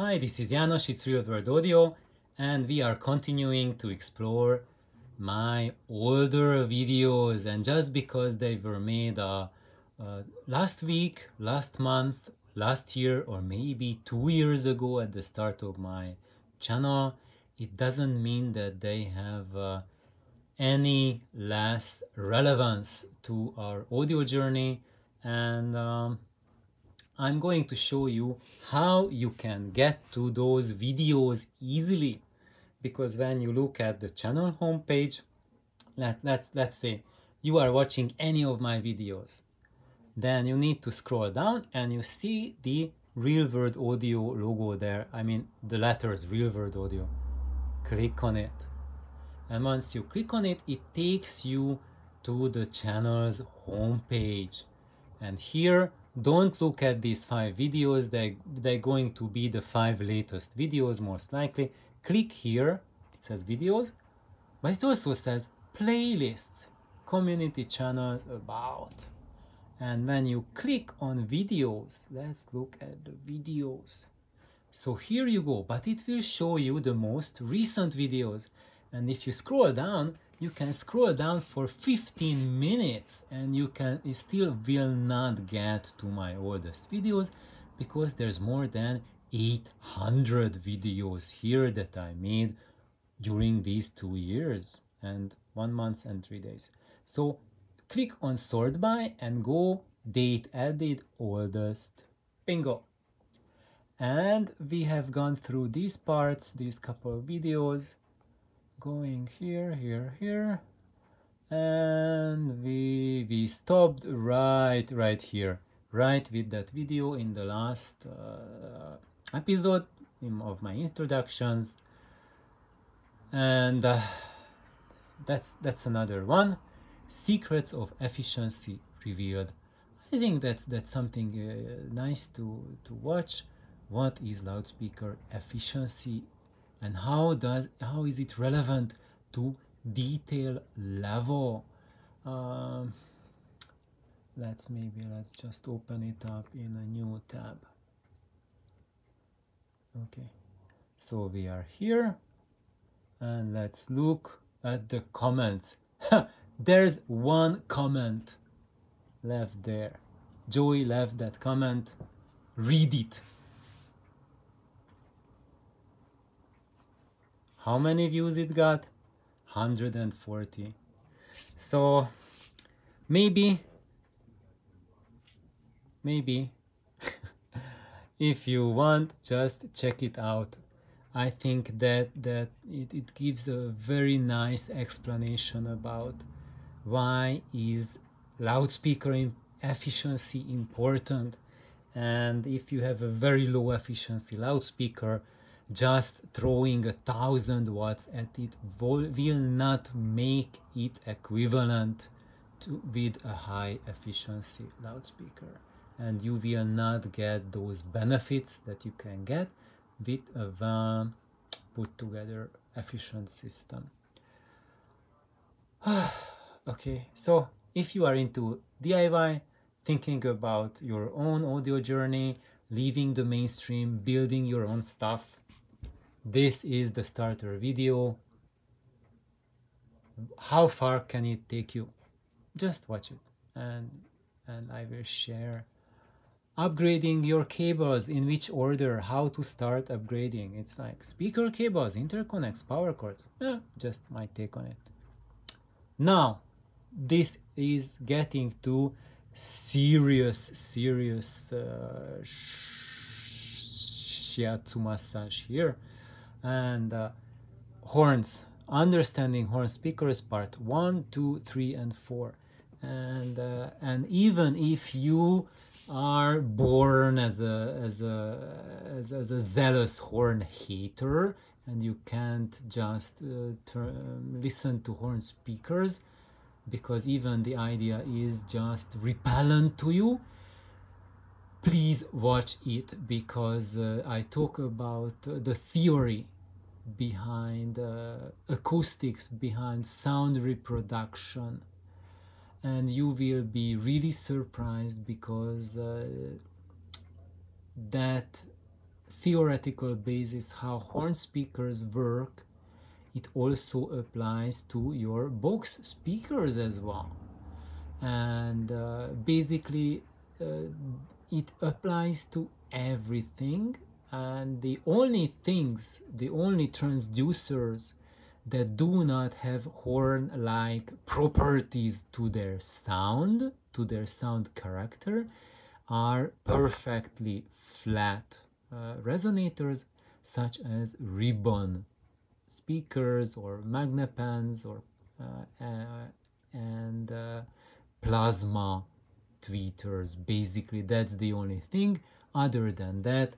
Hi, this is János, it's Real World Audio, and we are continuing to explore my older videos. And just because they were made last week, last month, last year, or maybe 2 years ago at the start of my channel, it doesn't mean that they have any less relevance to our audio journey. And I'm going to show you how you can get to those videos easily, because when you look at the channel homepage, let's say you are watching any of my videos, then you need to scroll down and you see the Real World Audio logo there. I mean the letters Real World Audio. Click on it, and once you click on it, it takes you to the channel's homepage. And here, don't look at these 5 videos, they're going to be the 5 latest videos most likely. Click here, it says videos, but it also says playlists, community channels, about. And when you click on videos, let's look at the videos. So here you go, but it will show you the most recent videos. And if you scroll down, you can scroll down for 15 minutes and you still will not get to my oldest videos, because there's more than 800 videos here that I made during these 2 years and 1 month and 3 days. So click on sort by and go date added oldest. Bingo. And we have gone through these parts, these couple of videos, going here, and we stopped right here, right with that video in the last episode of my introductions. And that's another one, secrets of efficiency revealed. I think that's something nice to watch. What is loudspeaker efficiency, and how is it relevant to detail level? Let's just open it up in a new tab. Okay, so we are here, and let's look at the comments. There's one comment left there. Joey left that comment. Read it. How many views it got? 140. So maybe if you want, just check it out. I think that it gives a very nice explanation about why is loudspeaker efficiency important. And if you have a very low efficiency loudspeaker, just throwing 1000 watts at it will not make it equivalent with a high efficiency loudspeaker, and you will not get those benefits that you can get with a well put together efficient system. Okay, so if you are into DIY, thinking about your own audio journey, leaving the mainstream, building your own stuff, this is the starter video. How far can it take you? Just watch it, and I will share upgrading your cables, in which order, how to start upgrading. It's like speaker cables, interconnects, power cords. Yeah, just my take on it. Now, this is getting to serious shiatsu massage here. And horns, understanding horn speakers, part 1, 2, 3, and 4. And even if you are born as a zealous horn hater, and you can't just listen to horn speakers, because even the idea is just repellent to you, please watch it, because I talk about the theory behind acoustics, behind sound reproduction, and you will be really surprised, because that theoretical basis how horn speakers work, it also applies to your box speakers as well. And basically it applies to everything, and the only transducers that do not have horn-like properties to their sound character are perfectly flat resonators, such as ribbon speakers or magnepans or and plasma tweeters. Basically, that's the only thing. Other than that,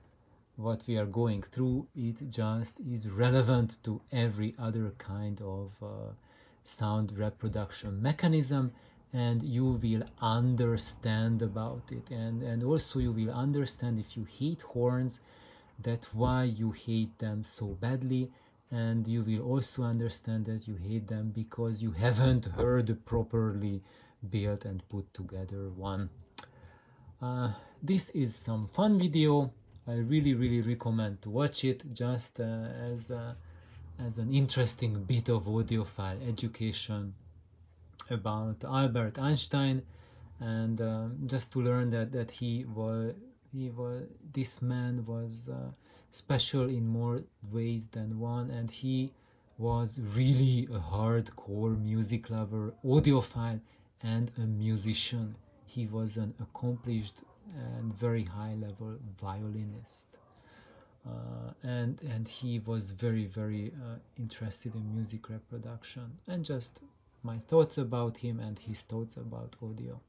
what we are going through, it just is relevant to every other kind of sound reproduction mechanism, and you will understand about it. And also you will understand, if you hate horns, that why you hate them so badly, and you will also understand that you hate them because you haven't heard a properly built and put together one. This is some fun video. I really recommend to watch it, just as an interesting bit of audiophile education about Albert Einstein, and just to learn that this man was special in more ways than one, and he was really a hardcore music lover, audiophile, and a musician. He was an accomplished and very high level violinist, and he was very interested in music reproduction. And just my thoughts about him and his thoughts about audio.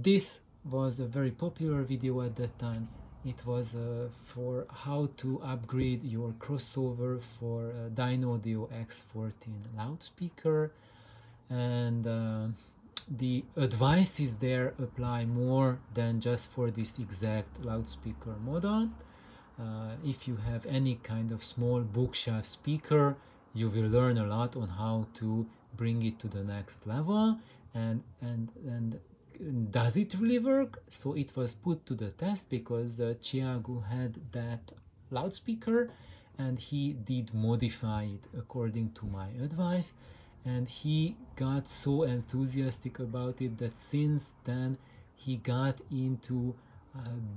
This was a very popular video at that time. It was for how to upgrade your crossover for Dynaudio X14 loudspeaker, and the advices there apply more than just for this exact loudspeaker model. If you have any kind of small bookshelf speaker, you will learn a lot on how to bring it to the next level, and does it really work? So it was put to the test, because Thiago had that loudspeaker and he did modify it according to my advice, and he got so enthusiastic about it that since then he got into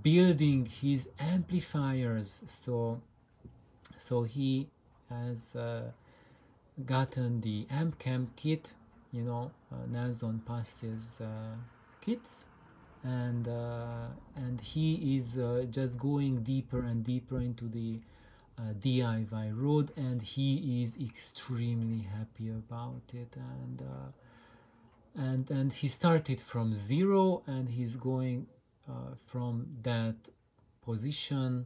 building his amplifiers. So he has gotten the AmpCam kit, you know, Nelson Pass's kits, and he is just going deeper and deeper into the DIY road, and he is extremely happy about it, and he started from zero, and he's going from that position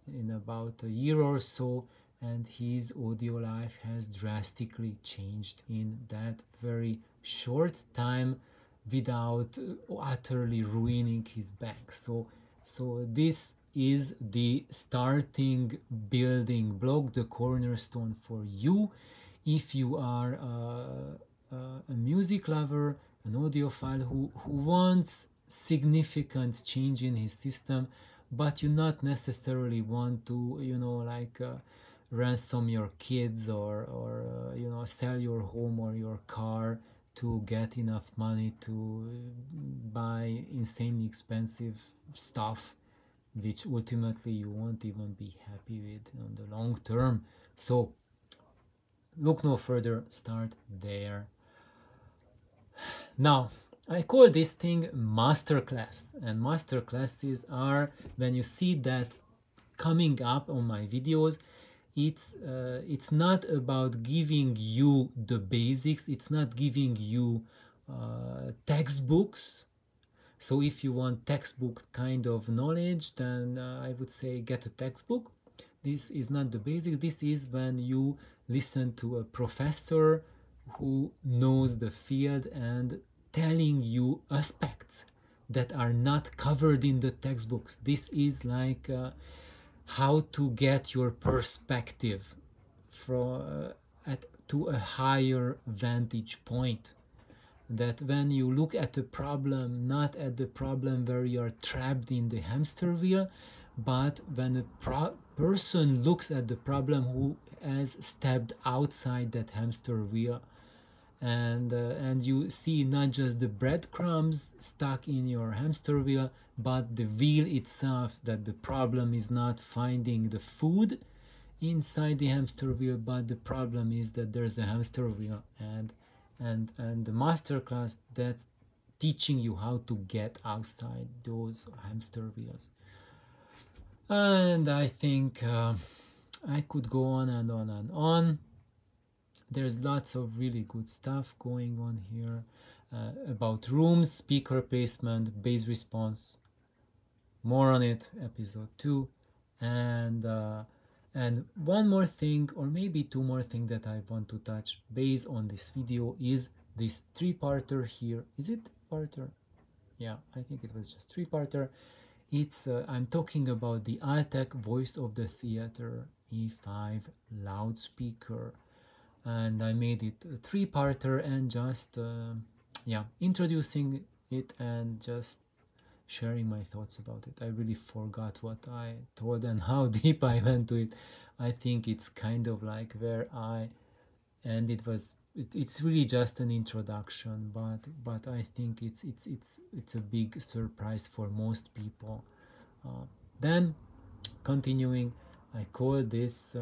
in about a year or so, and his audio life has drastically changed in that very short time without utterly ruining his bank. So this is the starting building block, the cornerstone for you if you are a music lover, an audiophile who wants significant change in his system, but you not necessarily want to, you know, like ransom your kids or you know, sell your home or your car to get enough money to buy insanely expensive stuff, which ultimately you won't even be happy with on the long term. So look no further, start there. Now, I call this thing masterclass, and masterclasses are when you see that coming up on my videos. It's not about giving you the basics, it's not giving you textbooks. So if you want textbook kind of knowledge, then I would say get a textbook. This is not the basic. This is when you listen to a professor who knows the field and telling you aspects that are not covered in the textbooks. This is like how to get your perspective to a higher vantage point. That when you look at a problem, not at the problem where you are trapped in the hamster wheel, but when a person looks at the problem who has stepped outside that hamster wheel, and you see not just the breadcrumbs stuck in your hamster wheel, but the wheel itself, that the problem is not finding the food inside the hamster wheel, but the problem is that there's a hamster wheel, and the master class that's teaching you how to get outside those hamster wheels. And I think I could go on and on and on. There's lots of really good stuff going on here about rooms, speaker placement, bass response. More on it, episode 2. And one more thing, or maybe two more things that I want to touch based on this video is this 3-parter here. Is it parter? Yeah, I think it was just 3-parter. It's I'm talking about the Altec Voice of the Theater E5 loudspeaker, and I made it a 3-parter and just yeah, introducing it and just sharing my thoughts about it. I really forgot what I told and how deep I went to it. I think it's kind of like where and it's really just an introduction, but I think it's a big surprise for most people. Then continuing, I call this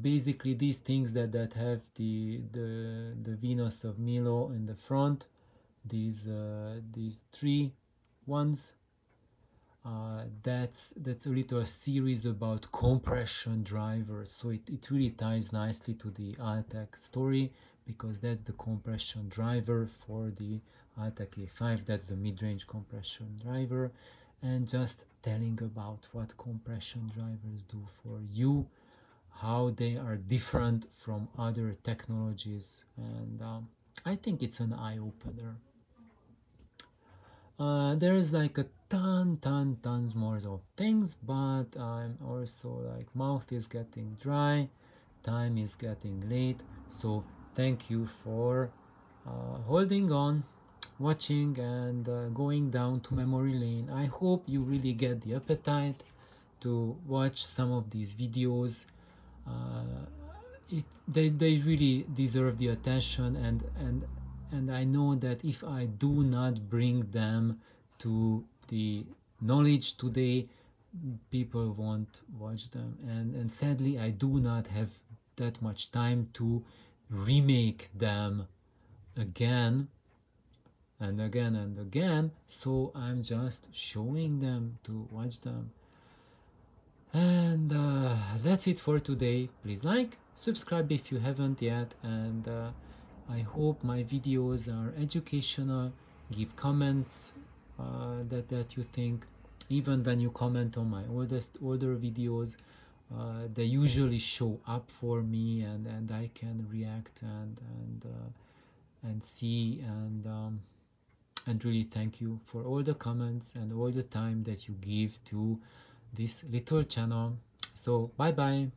basically these things that have the Venus of Milo in the front, these 3 ones. That's a little series about compression drivers, so it really ties nicely to the Altec story, because that's the compression driver for the Altec A5. That's the mid-range compression driver, and just telling about what compression drivers do for you, how they are different from other technologies, and I think it's an eye-opener. There is like a tons more of things, but I'm also like, mouth is getting dry, time is getting late, so thank you for holding on, watching, and going down to memory lane. I hope you really get the appetite to watch some of these videos. They really deserve the attention, and I know that if I do not bring them to the knowledge today, people won't watch them, and sadly I do not have that much time to remake them again and again and again, so I'm just showing them to watch them. And that's it for today. Please like, subscribe if you haven't yet, and I hope my videos are educational. Give comments that you think. Even when you comment on my older videos, they usually show up for me, and I can react and see, and really thank you for all the comments and all the time that you give to this little channel. So bye bye.